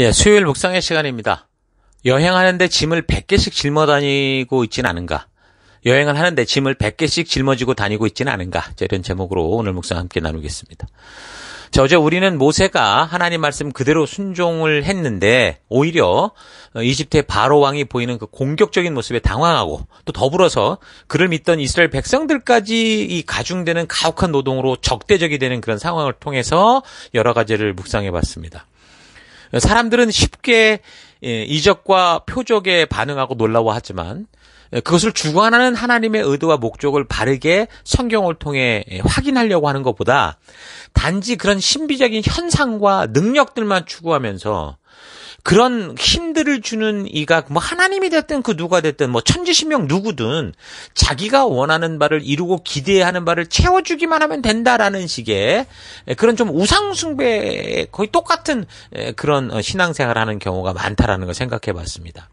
예, 수요일 묵상의 시간입니다. 여행하는데 짐을 100개씩 짊어 다니고 있진 않은가? 여행을 하는데 짐을 100개씩 짊어지고 다니고 있지는 않은가? 이런 제목으로 오늘 묵상 함께 나누겠습니다. 어제 우리는 모세가 하나님 말씀 그대로 순종을 했는데 오히려 이집트의 바로 왕이 보이는 그 공격적인 모습에 당황하고 또 더불어서 그를 믿던 이스라엘 백성들까지 이 가중되는 가혹한 노동으로 적대적이 되는 그런 상황을 통해서 여러 가지를 묵상해 봤습니다. 사람들은 쉽게 이적과 표적에 반응하고 놀라워하지만 그것을 주관하는 하나님의 의도와 목적을 바르게 성경을 통해 확인하려고 하는 것보다 단지 그런 신비적인 현상과 능력들만 추구하면서 그런 힘들을 주는 이가 하나님이 됐든 그 누가 됐든 천지신명 누구든 자기가 원하는 바를 이루고 기대하는 바를 채워주기만 하면 된다라는 식의 그런 좀 우상숭배에 거의 똑같은 그런 신앙생활을 하는 경우가 많다라는 걸 생각해 봤습니다.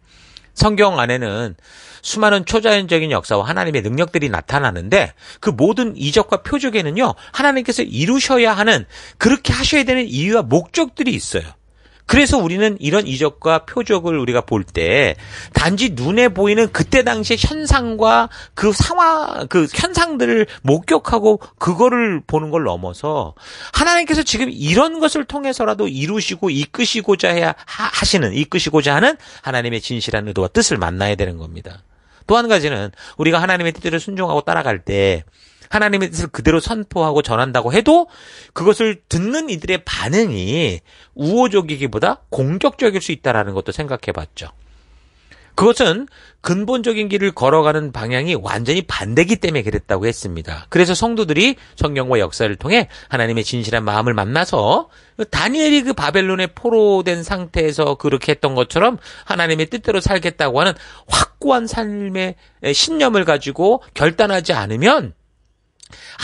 성경 안에는 수많은 초자연적인 역사와 하나님의 능력들이 나타나는데 그 모든 이적과 표적에는요, 하나님께서 이루셔야 하는, 그렇게 하셔야 되는 이유와 목적들이 있어요. 그래서 우리는 이런 이적과 표적을 우리가 볼 때 단지 눈에 보이는 그때 당시의 현상과 그 상황, 그 현상들을 목격하고 그거를 보는 걸 넘어서 하나님께서 지금 이런 것을 통해서라도 이루시고 이끄시고자 하는 하나님의 진실한 의도와 뜻을 만나야 되는 겁니다. 또 한 가지는 우리가 하나님의 뜻대로 순종하고 따라갈 때 하나님의 뜻을 그대로 선포하고 전한다고 해도 그것을 듣는 이들의 반응이 우호적이기보다 공격적일 수 있다는 것도 생각해 봤죠. 그것은 근본적인 길을 걸어가는 방향이 완전히 반대이기 때문에 그랬다고 했습니다. 그래서 성도들이 성경과 역사를 통해 하나님의 진실한 마음을 만나서 다니엘이 그 바벨론에 포로된 상태에서 그렇게 했던 것처럼 하나님의 뜻대로 살겠다고 하는 확고한 삶의 신념을 가지고 결단하지 않으면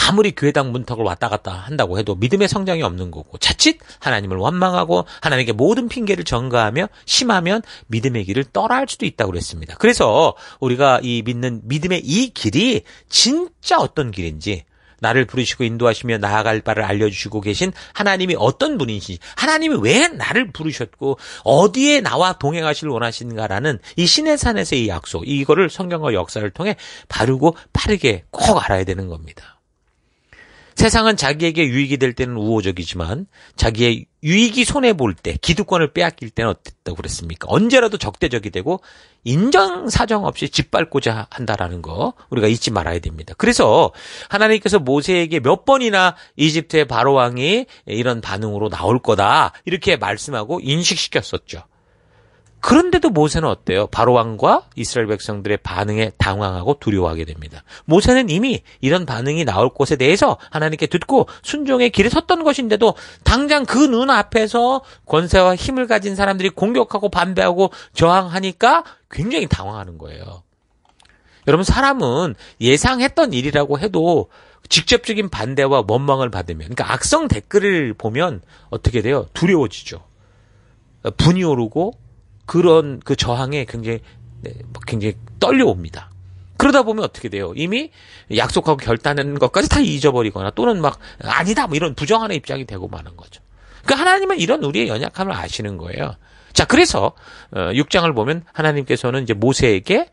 아무리 교회당 문턱을 왔다 갔다 한다고 해도 믿음의 성장이 없는 거고, 자칫 하나님을 원망하고 하나님께 모든 핑계를 전가하며 심하면 믿음의 길을 떠나할 수도 있다고 그랬습니다. 그래서 우리가 이 믿는 믿음의 이 길이 진짜 어떤 길인지, 나를 부르시고 인도하시며 나아갈 바를 알려주시고 계신 하나님이 어떤 분이신지, 하나님이 왜 나를 부르셨고 어디에 나와 동행하시길 원하시는가라는 이 신의 산에서의 이 약속, 이거를 성경과 역사를 통해 바르고 빠르게 꼭 알아야 되는 겁니다. 세상은 자기에게 유익이 될 때는 우호적이지만 자기의 유익이 손해볼 때, 기득권을 빼앗길 때는 어땠다고 그랬습니까? 언제라도 적대적이 되고 인정사정 없이 짓밟고자 한다라는 거 우리가 잊지 말아야 됩니다. 그래서 하나님께서 모세에게 몇 번이나 이집트의 바로왕이 이런 반응으로 나올 거다 이렇게 말씀하고 인식시켰었죠. 그런데도 모세는 어때요? 바로왕과 이스라엘 백성들의 반응에 당황하고 두려워하게 됩니다. 모세는 이미 이런 반응이 나올 것에 대해서 하나님께 듣고 순종의 길에 섰던 것인데도 당장 그 눈앞에서 권세와 힘을 가진 사람들이 공격하고 반대하고 저항하니까 굉장히 당황하는 거예요. 여러분, 사람은 예상했던 일이라고 해도 직접적인 반대와 원망을 받으면, 그러니까 악성 댓글을 보면 어떻게 돼요? 두려워지죠. 분이 오르고 그런 그 저항에 굉장히 떨려옵니다. 그러다 보면 어떻게 돼요? 이미 약속하고 결단한 것까지 다 잊어버리거나 또는 아니다 이런 부정하는 입장이 되고 마는 거죠. 그러니까 하나님은 이런 우리의 연약함을 아시는 거예요. 자, 그래서 6장을 보면 하나님께서는 이제 모세에게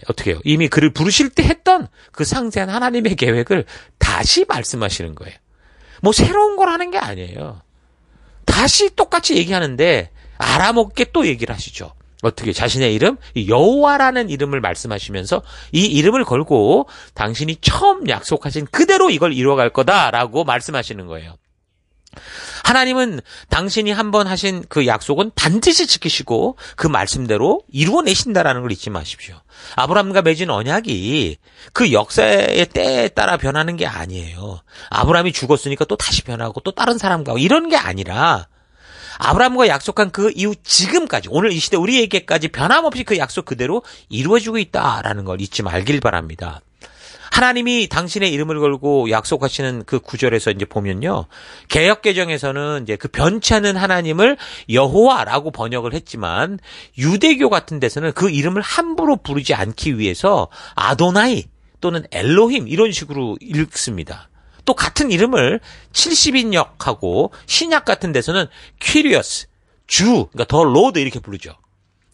어떻게 해요? 이미 그를 부르실 때 했던 그 상세한 하나님의 계획을 다시 말씀하시는 거예요. 새로운 걸 하는 게 아니에요. 다시 똑같이 얘기하는데 알아먹게 또 얘기를 하시죠. 어떻게? 자신의 이름, 여호와라는 이름을 말씀하시면서 이 이름을 걸고 당신이 처음 약속하신 그대로 이걸 이루어갈 거다라고 말씀하시는 거예요. 하나님은 당신이 한번 하신 그 약속은 반드시 지키시고 그 말씀대로 이루어내신다라는 걸 잊지 마십시오. 아브라함과 맺은 언약이 그 역사의 때에 따라 변하는 게 아니에요. 아브라함이 죽었으니까 또 다시 변하고 또 다른 사람과 이런 게 아니라 아브라함과 약속한 그 이후 지금까지, 오늘 이 시대 우리에게까지 변함없이 그 약속 그대로 이루어지고 있다라는 걸 잊지 말길 바랍니다. 하나님이 당신의 이름을 걸고 약속하시는 그 구절에서 이제 보면요, 개역개정에서는 이제 그 변치 않는 하나님을 여호와라고 번역을 했지만 유대교 같은 데서는 그 이름을 함부로 부르지 않기 위해서 아도나이 또는 엘로힘 이런 식으로 읽습니다. 또 같은 이름을 70인역하고 신약 같은 데서는 퀴리어스, 주, 그러니까 더 로드 이렇게 부르죠.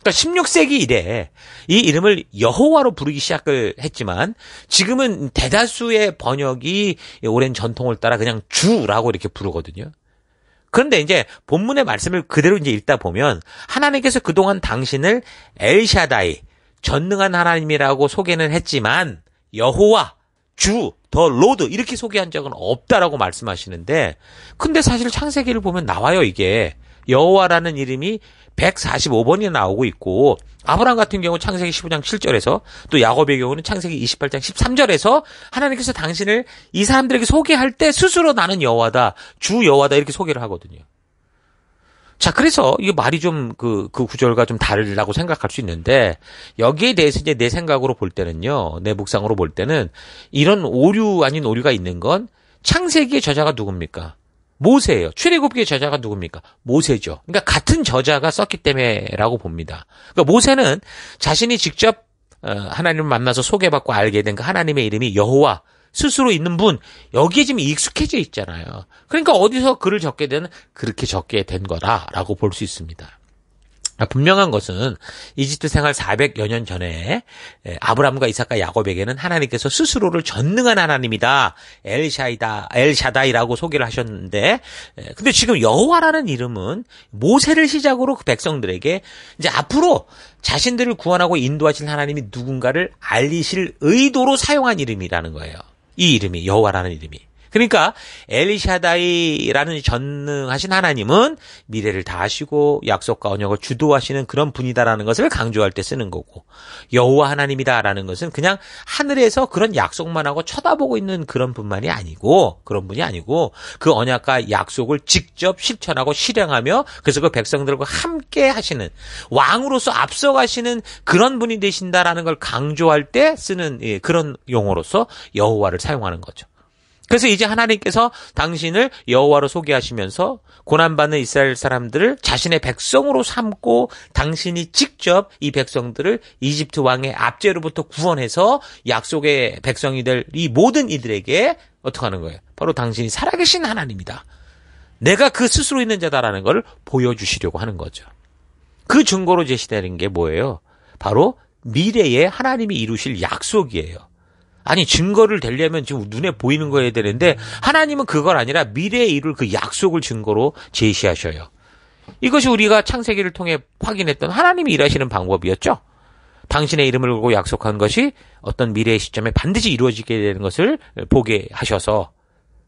그러니까 16세기 이래 이 이름을 여호와로 부르기 시작을 했지만 지금은 대다수의 번역이 오랜 전통을 따라 그냥 주라고 이렇게 부르거든요. 그런데 이제 본문의 말씀을 그대로 이제 읽다 보면 하나님께서 그동안 당신을 엘샤다이, 전능한 하나님이라고 소개는 했지만 여호와, 주, 더 로드 이렇게 소개한 적은 없다라고 말씀하시는데 근데 사실 창세기를 보면 나와요 이게. 여호와라는 이름이 145번이나 나오고 있고 아브라함 같은 경우 창세기 15장 7절에서 또 야곱의 경우는 창세기 28장 13절에서 하나님께서 당신을 이 사람들에게 소개할 때 스스로 나는 여호와다, 주 여호와다 이렇게 소개를 하거든요. 자, 그래서 이게 말이 좀 그 구절과 좀 다르다고 생각할 수 있는데 여기에 대해서 이제 내 생각으로 볼 때는요, 내 묵상으로 볼 때는 이런 오류 아닌 오류가 있는 건 창세기의 저자가 누굽니까? 모세예요. 출애굽기의 저자가 누굽니까? 모세죠. 그러니까 같은 저자가 썼기 때문에라고 봅니다. 그러니까 모세는 자신이 직접 하나님을 만나서 소개받고 알게 된 그 하나님의 이름이 여호와 스스로 있는 분 여기에 지금 익숙해져 있잖아요. 그러니까 어디서 글을 적게 되는 그렇게 적게 된 거다라고 볼 수 있습니다. 분명한 것은 이집트 생활 400여 년 전에 아브라함과 이삭과 야곱에게는 하나님께서 스스로를 전능한 하나님이다. 엘샤다이라고 소개를 하셨는데 근데 지금 여호와라는 이름은 모세를 시작으로 그 백성들에게 이제 앞으로 자신들을 구원하고 인도하실 하나님이 누군가를 알리실 의도로 사용한 이름이라는 거예요. 이 이름이 여호와라는 이름이. 그러니까 엘샤다이라는 전능하신 하나님은 미래를 다 아시고 약속과 언약을 주도하시는 그런 분이다라는 것을 강조할 때 쓰는 거고 여호와 하나님이다라는 것은 그냥 하늘에서 그런 약속만 하고 쳐다보고 있는 그런 분만이 아니고 그런 분이 아니고 그 언약과 약속을 직접 실천하고 실행하며 그래서 그 백성들과 함께 하시는 왕으로서 앞서가시는 그런 분이 되신다라는 걸 강조할 때 쓰는 그런 용어로서 여호와를 사용하는 거죠. 그래서 이제 하나님께서 당신을 여호와로 소개하시면서 고난받는 이스라엘 사람들을 자신의 백성으로 삼고 당신이 직접 이 백성들을 이집트 왕의 압제로부터 구원해서 약속의 백성이 될 이 모든 이들에게 어떻게 하는 거예요? 바로 당신이 살아계신 하나님이다. 내가 그 스스로 있는 자다라는 걸 보여주시려고 하는 거죠. 그 증거로 제시되는 게 뭐예요? 바로 미래에 하나님이 이루실 약속이에요. 아니 증거를 대려면 지금 눈에 보이는 거여야 되는데 하나님은 그걸 아니라 미래에 이룰 그 약속을 증거로 제시하셔요. 이것이 우리가 창세기를 통해 확인했던 하나님이 일하시는 방법이었죠. 당신의 이름을 걸고 약속한 것이 어떤 미래의 시점에 반드시 이루어지게 되는 것을 보게 하셔서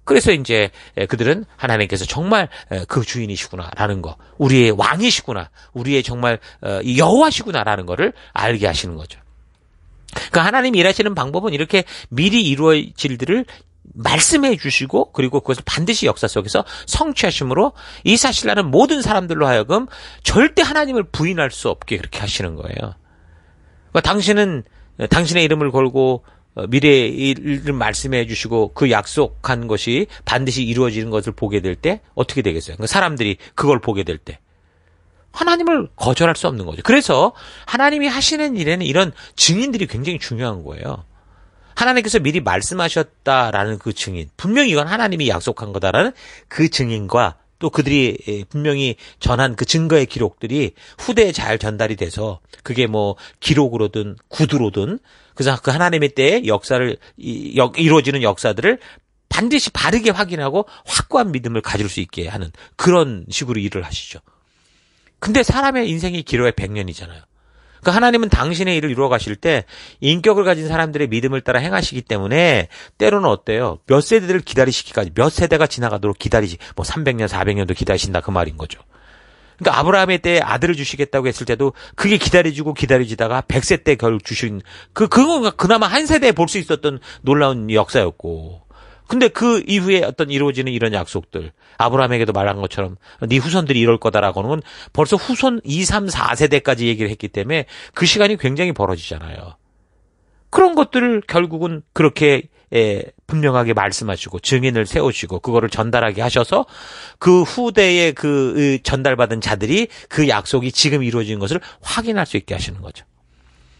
그래서 이제 그들은 하나님께서 정말 그 주인이시구나라는 거, 우리의 왕이시구나, 우리의 정말 여호와시구나라는 거를 알게 하시는 거죠. 그러니까 하나님이 일하시는 방법은 이렇게 미리 이루어질 일들을 말씀해 주시고 그리고 그것을 반드시 역사 속에서 성취하심으로 이 사실라는 모든 사람들로 하여금 절대 하나님을 부인할 수 없게 그렇게 하시는 거예요. 그러니까 당신은 당신의 이름을 걸고 미래의 일을 말씀해 주시고 그 약속한 것이 반드시 이루어지는 것을 보게 될 때 어떻게 되겠어요? 그러니까 사람들이 그걸 보게 될 때 하나님을 거절할 수 없는 거죠. 그래서 하나님이 하시는 일에는 이런 증인들이 굉장히 중요한 거예요. 하나님께서 미리 말씀하셨다라는 그 증인, 분명히 이건 하나님이 약속한 거다라는 그 증인과 또 그들이 분명히 전한 그 증거의 기록들이 후대에 잘 전달이 돼서 그게 뭐 기록으로든 구두로든 그래서 그 하나님의 때에 역사를 이루어지는 역사들을 반드시 바르게 확인하고 확고한 믿음을 가질 수 있게 하는 그런 식으로 일을 하시죠. 근데 사람의 인생이 길어야 100년이잖아요. 그러니까 하나님은 당신의 일을 이루어 가실 때 인격을 가진 사람들의 믿음을 따라 행하시기 때문에 때로는 어때요? 몇 세대를 기다리시기까지 몇 세대가 지나가도록 기다리시 뭐 300년, 400년도 기다리신다 그 말인 거죠. 그러니까 아브라함의 때에 아들을 주시겠다고 했을 때도 그게 기다려지다가 100세 때 결국 주신 그건 그나마 한 세대에 볼 수 있었던 놀라운 역사였고 근데 그 이후에 어떤 이루어지는 이런 약속들 아브라함에게도 말한 것처럼 네 후손들이 이럴 거다라고는 벌써 후손 2, 3, 4세대까지 얘기를 했기 때문에 그 시간이 굉장히 벌어지잖아요. 그런 것들을 결국은 그렇게 분명하게 말씀하시고 증인을 세우시고 그거를 전달하게 하셔서 그 후대에 그 전달받은 자들이 그 약속이 지금 이루어진 것을 확인할 수 있게 하시는 거죠.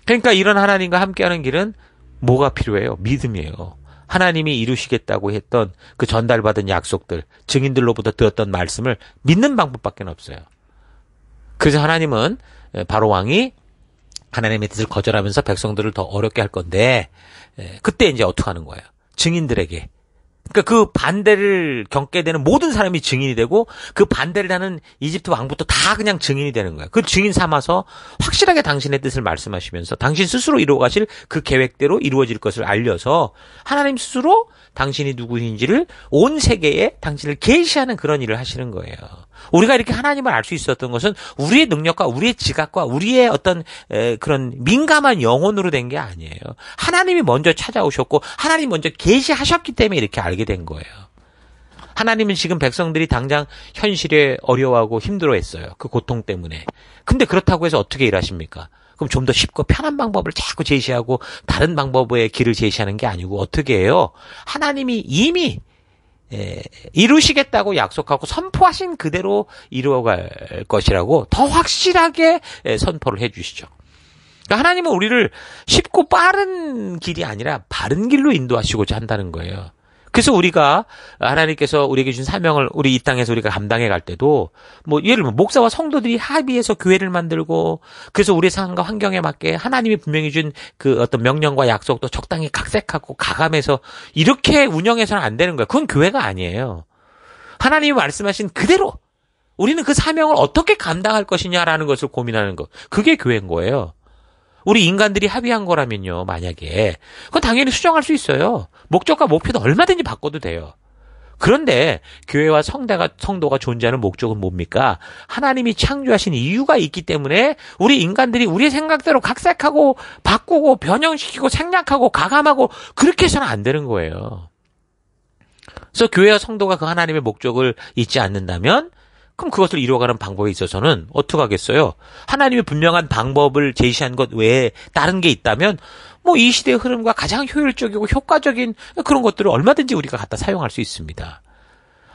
그러니까 이런 하나님과 함께하는 길은 뭐가 필요해요? 믿음이에요. 하나님이 이루시겠다고 했던 그 전달받은 약속들, 증인들로부터 들었던 말씀을 믿는 방법밖에 없어요. 그래서 하나님은 바로 왕이 하나님의 뜻을 거절하면서 백성들을 더 어렵게 할 건데 그때 이제 어떻게 하는 거예요? 증인들에게. 그러니까 그 반대를 겪게 되는 모든 사람이 증인이 되고 그 반대를 하는 이집트 왕부터 다 그냥 증인이 되는 거예요. 그 증인 삼아서 확실하게 당신의 뜻을 말씀하시면서 당신 스스로 이루어가실 그 계획대로 이루어질 것을 알려서 하나님 스스로 당신이 누구인지를 온 세계에 당신을 계시하는 그런 일을 하시는 거예요. 우리가 이렇게 하나님을 알 수 있었던 것은 우리의 능력과 우리의 지각과 우리의 어떤 그런 민감한 영혼으로 된 게 아니에요. 하나님이 먼저 찾아오셨고 하나님이 먼저 계시하셨기 때문에 이렇게 알게 된 거예요. 하나님은 지금 백성들이 당장 현실에 어려워하고 힘들어했어요. 그 고통 때문에. 근데 그렇다고 해서 어떻게 일하십니까? 그럼 좀 더 쉽고 편한 방법을 자꾸 제시하고 다른 방법의 길을 제시하는 게 아니고 어떻게 해요? 하나님이 이미 이루시겠다고 약속하고 선포하신 그대로 이루어갈 것이라고 더 확실하게 선포를 해주시죠. 그러니까 하나님은 우리를 쉽고 빠른 길이 아니라 바른 길로 인도하시고자 한다는 거예요. 그래서 우리가 하나님께서 우리에게 주신 사명을 우리 이 땅에서 우리가 감당해 갈 때도 뭐 예를 들면 목사와 성도들이 합의해서 교회를 만들고 그래서 우리의 상황과 환경에 맞게 하나님이 분명히 준 그 어떤 명령과 약속도 적당히 각색하고 가감해서 이렇게 운영해서는 안 되는 거예요. 그건 교회가 아니에요. 하나님이 말씀하신 그대로 우리는 그 사명을 어떻게 감당할 것이냐라는 것을 고민하는 것. 그게 교회인 거예요. 우리 인간들이 합의한 거라면요, 만약에. 그건 당연히 수정할 수 있어요. 목적과 목표도 얼마든지 바꿔도 돼요. 그런데 교회와 성도가 존재하는 목적은 뭡니까? 하나님이 창조하신 이유가 있기 때문에 우리 인간들이 우리의 생각대로 각색하고 바꾸고 변형시키고 생략하고 가감하고 그렇게 해서는 안 되는 거예요. 그래서 교회와 성도가 그 하나님의 목적을 잊지 않는다면 그럼 그것을 이루어가는 방법에 있어서는 어떻게 하겠어요? 하나님의 분명한 방법을 제시한 것 외에 다른 게 있다면 뭐 이 시대의 흐름과 가장 효율적이고 효과적인 그런 것들을 얼마든지 우리가 갖다 사용할 수 있습니다.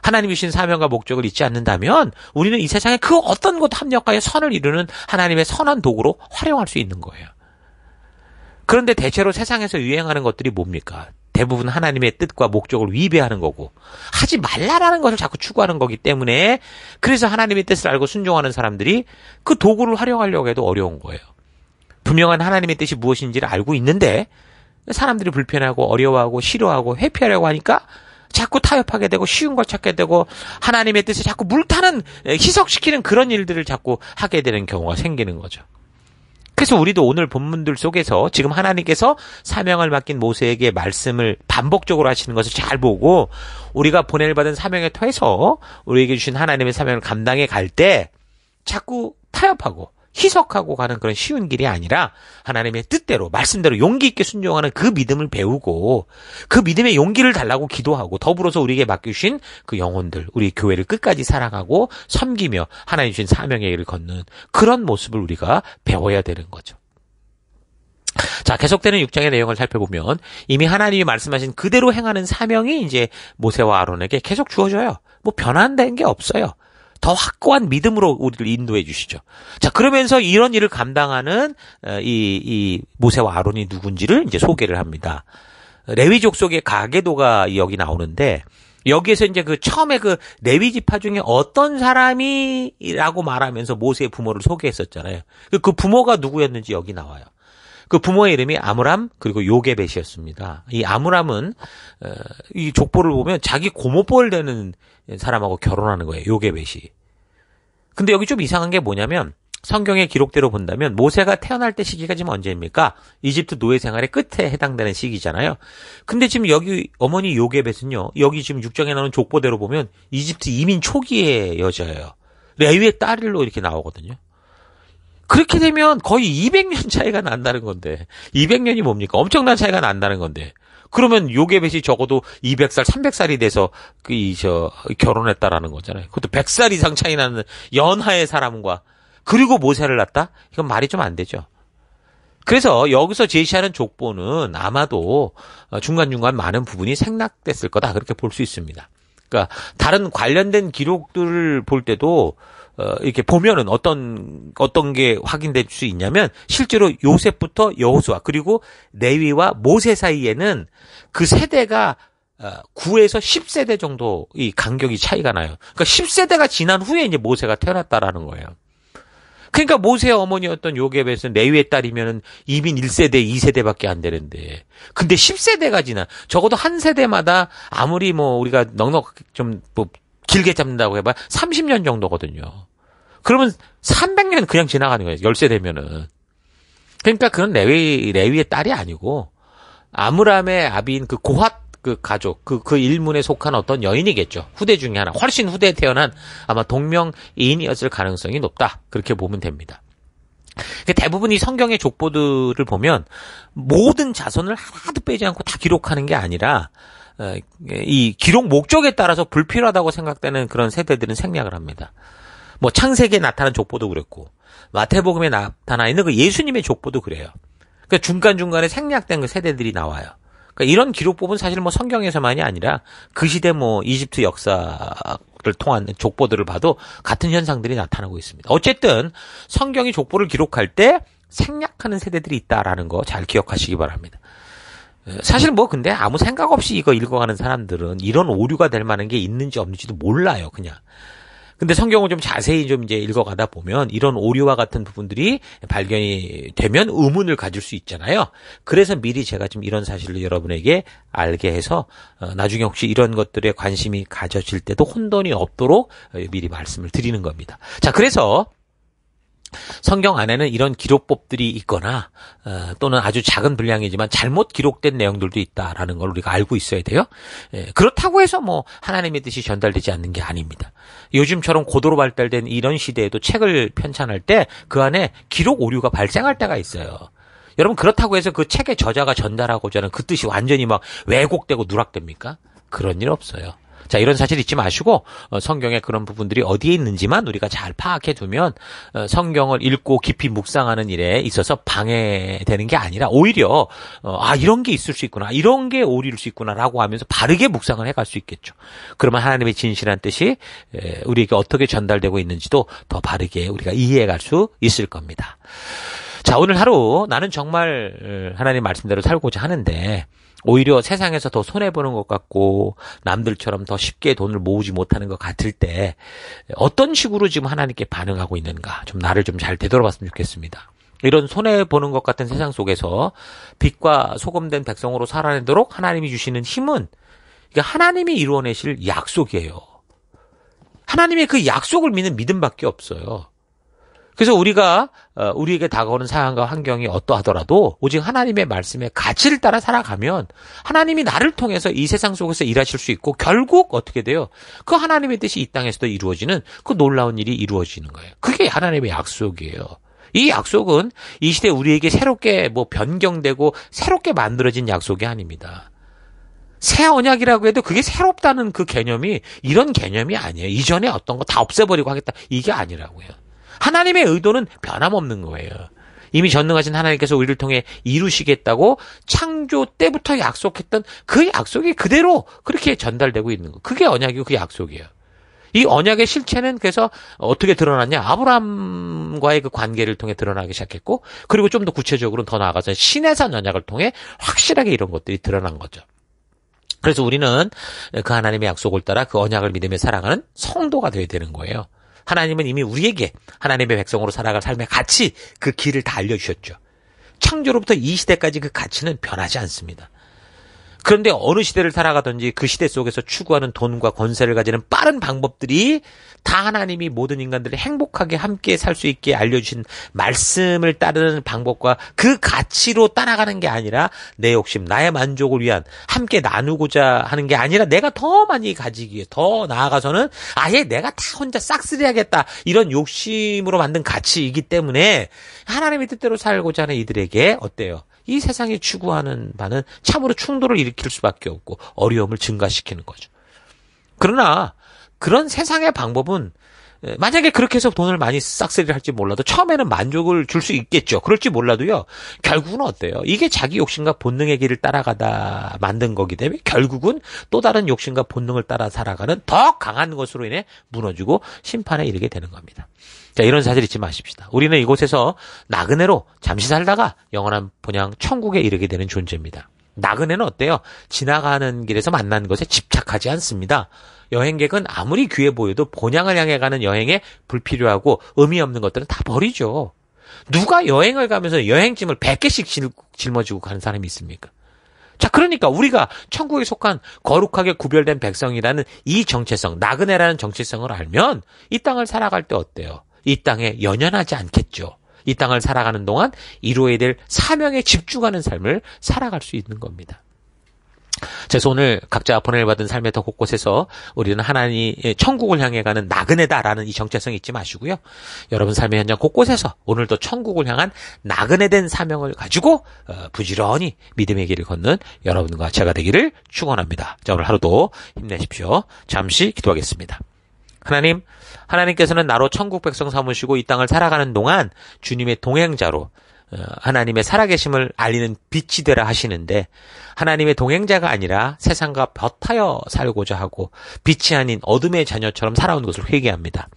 하나님이 주신 사명과 목적을 잊지 않는다면 우리는 이 세상에 그 어떤 것 합력하여 선을 이루는 하나님의 선한 도구로 활용할 수 있는 거예요. 그런데 대체로 세상에서 유행하는 것들이 뭡니까? 대부분 하나님의 뜻과 목적을 위배하는 거고 하지 말라라는 것을 자꾸 추구하는 거기 때문에 그래서 하나님의 뜻을 알고 순종하는 사람들이 그 도구를 활용하려고 해도 어려운 거예요. 분명한 하나님의 뜻이 무엇인지를 알고 있는데 사람들이 불편하고 어려워하고 싫어하고 회피하려고 하니까 자꾸 타협하게 되고 쉬운 걸 찾게 되고 하나님의 뜻을 자꾸 물타는 희석시키는 그런 일들을 자꾸 하게 되는 경우가 생기는 거죠. 그래서 우리도 오늘 본문들 속에서 지금 하나님께서 사명을 맡긴 모세에게 말씀을 반복적으로 하시는 것을 잘 보고 우리가 보냄을 받은 사명에 토해서 우리에게 주신 하나님의 사명을 감당해 갈 때 자꾸 타협하고 희석하고 가는 그런 쉬운 길이 아니라 하나님의 뜻대로 말씀대로 용기 있게 순종하는 그 믿음을 배우고 그 믿음의 용기를 달라고 기도하고 더불어서 우리에게 맡기신 그 영혼들 우리 교회를 끝까지 사랑하고 섬기며 하나님 주신 사명의 길을 걷는 그런 모습을 우리가 배워야 되는 거죠. 자, 계속되는 6장의 내용을 살펴보면 이미 하나님이 말씀하신 그대로 행하는 사명이 이제 모세와 아론에게 계속 주어져요. 뭐 변환된 게 없어요. 더 확고한 믿음으로 우리를 인도해 주시죠. 자, 그러면서 이런 일을 감당하는 이 모세와 아론이 누군지를 이제 소개를 합니다. 레위 족속의 가게도가 여기 나오는데 여기에서 이제 그 처음에 그 레위 지파 중에 어떤 사람이라고 말하면서 모세의 부모를 소개했었잖아요. 그 부모가 누구였는지 여기 나와요. 그 부모의 이름이 아므람 그리고 요게벳이었습니다. 이 아므람은 이 족보를 보면 자기 고모뻘 되는 사람하고 결혼하는 거예요. 요게벳이. 근데 여기 좀 이상한 게 뭐냐면 성경의 기록대로 본다면 모세가 태어날 때 시기가 지금 언제입니까? 이집트 노예 생활의 끝에 해당되는 시기잖아요. 근데 지금 여기 어머니 요게벳은요. 여기 지금 6장에 나오는 족보대로 보면 이집트 이민 초기의 여자예요. 레위의 딸로 이렇게 나오거든요. 그렇게 되면 거의 200년 차이가 난다는 건데 200년이 뭡니까? 엄청난 차이가 난다는 건데 그러면 요게벳이 적어도 200살, 300살이 돼서 결혼했다라는 거잖아요. 그것도 100살 이상 차이 나는 연하의 사람과 그리고 모세를 낳았다? 이건 말이 좀 안 되죠. 그래서 여기서 제시하는 족보는 아마도 중간중간 많은 부분이 생략됐을 거다. 그렇게 볼 수 있습니다. 그러니까 다른 관련된 기록들을 볼 때도 이렇게 보면은 어떤 게 확인될 수 있냐면 실제로 요셉부터 여호수아 그리고 레위와 모세 사이에는 그 세대가 9에서 10세대 정도 이 간격이 차이가 나요. 그러니까 10세대가 지난 후에 이제 모세가 태어났다라는 거예요. 그러니까 모세의 어머니였던 요게벳은 레위의 딸이면은 이민 1세대, 2세대밖에 안 되는데. 근데 10세대가 지나. 적어도 한 세대마다 아무리 뭐 우리가 넉넉 좀 뭐 길게 잡는다고 해봐 30년 정도거든요. 그러면 300년 그냥 지나가는 거예요. 10세대면은. 그러니까 그건 레위의 딸이 아니고 아므람의 아비인 그 고핫 그 가족, 그 일문에 속한 어떤 여인이겠죠. 후대 중에 하나. 훨씬 후대에 태어난 아마 동명이인이었을 가능성이 높다. 그렇게 보면 됩니다. 대부분 이 성경의 족보들을 보면 모든 자손을 하나도 빼지 않고 다 기록하는 게 아니라 이 기록 목적에 따라서 불필요하다고 생각되는 그런 세대들은 생략을 합니다. 뭐 창세기에 나타난 족보도 그랬고 마태복음에 나타나 있는 그 예수님의 족보도 그래요. 그러니까 중간중간에 생략된 그 세대들이 나와요. 그러니까 이런 기록법은 사실 뭐 성경에서만이 아니라 그 시대 뭐 이집트 역사를 통한 족보들을 봐도 같은 현상들이 나타나고 있습니다. 어쨌든 성경이 족보를 기록할 때 생략하는 세대들이 있다라는 거 잘 기억하시기 바랍니다. 사실 뭐 근데 아무 생각 없이 이거 읽어가는 사람들은 이런 오류가 될 만한 게 있는지 없는지도 몰라요, 그냥. 근데 성경을 좀 자세히 좀 이제 읽어가다 보면 이런 오류와 같은 부분들이 발견이 되면 의문을 가질 수 있잖아요. 그래서 미리 제가 좀 이런 사실을 여러분에게 알게 해서 나중에 혹시 이런 것들에 관심이 가져질 때도 혼돈이 없도록 미리 말씀을 드리는 겁니다. 자, 그래서 성경 안에는 이런 기록법들이 있거나 또는 아주 작은 분량이지만 잘못 기록된 내용들도 있다라는 걸 우리가 알고 있어야 돼요. 그렇다고 해서 뭐 하나님의 뜻이 전달되지 않는 게 아닙니다. 요즘처럼 고도로 발달된 이런 시대에도 책을 편찬할 때 그 안에 기록 오류가 발생할 때가 있어요. 여러분 그렇다고 해서 그 책의 저자가 전달하고자 하는 그 뜻이 완전히 막 왜곡되고 누락됩니까? 그런 일 없어요. 자, 이런 사실 잊지 마시고 성경의 그런 부분들이 어디에 있는지만 우리가 잘 파악해 두면 성경을 읽고 깊이 묵상하는 일에 있어서 방해되는 게 아니라 오히려 이런 게 있을 수 있구나, 이런 게 오류일 수 있구나라고 하면서 바르게 묵상을 해갈 수 있겠죠. 그러면 하나님의 진실한 뜻이 우리에게 어떻게 전달되고 있는지도 더 바르게 우리가 이해해갈 수 있을 겁니다. 자, 오늘 하루 나는 정말 하나님 말씀대로 살고자 하는데 오히려 세상에서 더 손해보는 것 같고 남들처럼 더 쉽게 돈을 모으지 못하는 것 같을 때 어떤 식으로 지금 하나님께 반응하고 있는가 좀 나를 좀 잘 되돌아봤으면 좋겠습니다. 이런 손해보는 것 같은 세상 속에서 빛과 소금된 백성으로 살아내도록 하나님이 주시는 힘은 하나님이 이루어내실 약속이에요. 하나님의 그 약속을 믿는 믿음밖에 없어요. 그래서 우리가 우리에게 다가오는 상황과 환경이 어떠하더라도 오직 하나님의 말씀의 가치를 따라 살아가면 하나님이 나를 통해서 이 세상 속에서 일하실 수 있고 결국 어떻게 돼요? 그 하나님의 뜻이 이 땅에서도 이루어지는 그 놀라운 일이 이루어지는 거예요. 그게 하나님의 약속이에요. 이 약속은 이 시대 우리에게 새롭게 뭐 변경되고 새롭게 만들어진 약속이 아닙니다. 새 언약이라고 해도 그게 새롭다는 그 개념이 이런 개념이 아니에요. 이전에 어떤 거 다 없애버리고 하겠다. 이게 아니라고요. 하나님의 의도는 변함없는 거예요. 이미 전능하신 하나님께서 우리를 통해 이루시겠다고 창조 때부터 약속했던 그 약속이 그대로 그렇게 전달되고 있는 거. 그게 언약이고 그게 약속이에요. 이 언약의 실체는 그래서 어떻게 드러났냐? 아브라함과의 그 관계를 통해 드러나기 시작했고, 그리고 좀 더 구체적으로 더 나아가서 신해산 언약을 통해 확실하게 이런 것들이 드러난 거죠. 그래서 우리는 그 하나님의 약속을 따라 그 언약을 믿으며 살아가는 성도가 되어야 되는 거예요. 하나님은 이미 우리에게 하나님의 백성으로 살아갈 삶의 가치, 그 길을 다 알려주셨죠. 창조로부터 이 시대까지 그 가치는 변하지 않습니다. 그런데 어느 시대를 살아가든지 그 시대 속에서 추구하는 돈과 권세를 가지는 빠른 방법들이 다 하나님이 모든 인간들을 행복하게 함께 살 수 있게 알려주신 말씀을 따르는 방법과 그 가치로 따라가는 게 아니라 내 욕심, 나의 만족을 위한 함께 나누고자 하는 게 아니라 내가 더 많이 가지기 위해 더 나아가서는 아예 내가 다 혼자 싹쓸이하겠다 이런 욕심으로 만든 가치이기 때문에 하나님의 뜻대로 살고자 하는 이들에게 어때요? 이 세상이 추구하는 바는 참으로 충돌을 일으킬 수밖에 없고 어려움을 증가시키는 거죠. 그러나 그런 세상의 방법은 만약에 그렇게 해서 돈을 많이 싹쓸이를 할지 몰라도 처음에는 만족을 줄 수 있겠죠. 그럴지 몰라도요. 결국은 어때요? 이게 자기 욕심과 본능의 길을 따라가다 만든 거기 때문에 결국은 또 다른 욕심과 본능을 따라 살아가는 더 강한 것으로 인해 무너지고 심판에 이르게 되는 겁니다. 자, 이런 사실 잊지 마십시다. 우리는 이곳에서 나그네로 잠시 살다가 영원한 본향 천국에 이르게 되는 존재입니다. 나그네는 어때요? 지나가는 길에서 만난 것에 집착하지 않습니다. 여행객은 아무리 귀해 보여도 본향을 향해 가는 여행에 불필요하고 의미 없는 것들은 다 버리죠. 누가 여행을 가면서 여행짐을 100개씩 짊어지고 가는 사람이 있습니까? 자, 그러니까 우리가 천국에 속한 거룩하게 구별된 백성이라는 이 정체성, 나그네라는 정체성을 알면 이 땅을 살아갈 때 어때요? 이 땅에 연연하지 않겠죠. 이 땅을 살아가는 동안 이루어야 될 사명에 집중하는 삶을 살아갈 수 있는 겁니다. 그래서 오늘 각자 보내받은 삶의 터 곳곳에서 우리는 하나님의 천국을 향해 가는 나그네다라는 이 정체성 잊지 마시고요. 여러분 삶의 현장 곳곳에서 오늘도 천국을 향한 나그네된 사명을 가지고 부지런히 믿음의 길을 걷는 여러분과 제가 되기를 축원합니다. 자, 오늘 하루도 힘내십시오. 잠시 기도하겠습니다. 하나님께서는 나로 천국 백성 삼으시고 이 땅을 살아가는 동안 주님의 동행자로 하나님의 살아계심을 알리는 빛이 되라 하시는데 하나님의 동행자가 아니라 세상과 벼타여 살고자 하고 빛이 아닌 어둠의 자녀처럼 살아온 것을 회개합니다.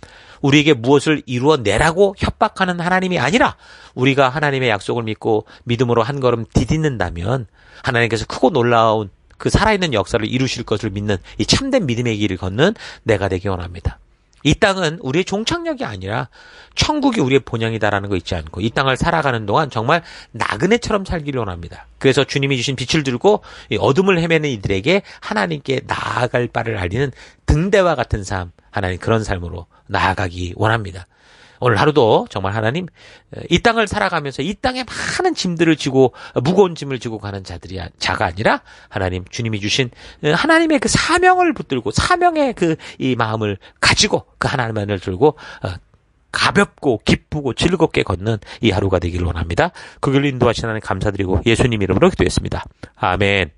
우리에게 무엇을 이루어내라고 협박하는 하나님이 아니라 우리가 하나님의 약속을 믿고 믿음으로 한 걸음 디딛는다면 하나님께서 크고 놀라운 그 살아있는 역사를 이루실 것을 믿는 이 참된 믿음의 길을 걷는 내가 되기 원합니다. 이 땅은 우리의 종착역이 아니라 천국이 우리의 본향이다라는 거 잊지 않고 이 땅을 살아가는 동안 정말 나그네처럼 살기를 원합니다. 그래서 주님이 주신 빛을 들고 이 어둠을 헤매는 이들에게 하나님께 나아갈 바를 알리는 등대와 같은 삶, 하나님 그런 삶으로 나아가기 원합니다. 오늘 하루도 정말 하나님 이 땅을 살아가면서 이 땅에 많은 짐들을 지고 무거운 짐을 지고 가는 자가 아니라 하나님 주님이 주신 하나님의 그 사명을 붙들고 사명의 그 이 마음을 가지고 그 하나님만을 들고 가볍고 기쁘고 즐겁게 걷는 이 하루가 되기를 원합니다. 그 길로 인도하신 하나님 감사드리고 예수님 이름으로 기도했습니다. 아멘.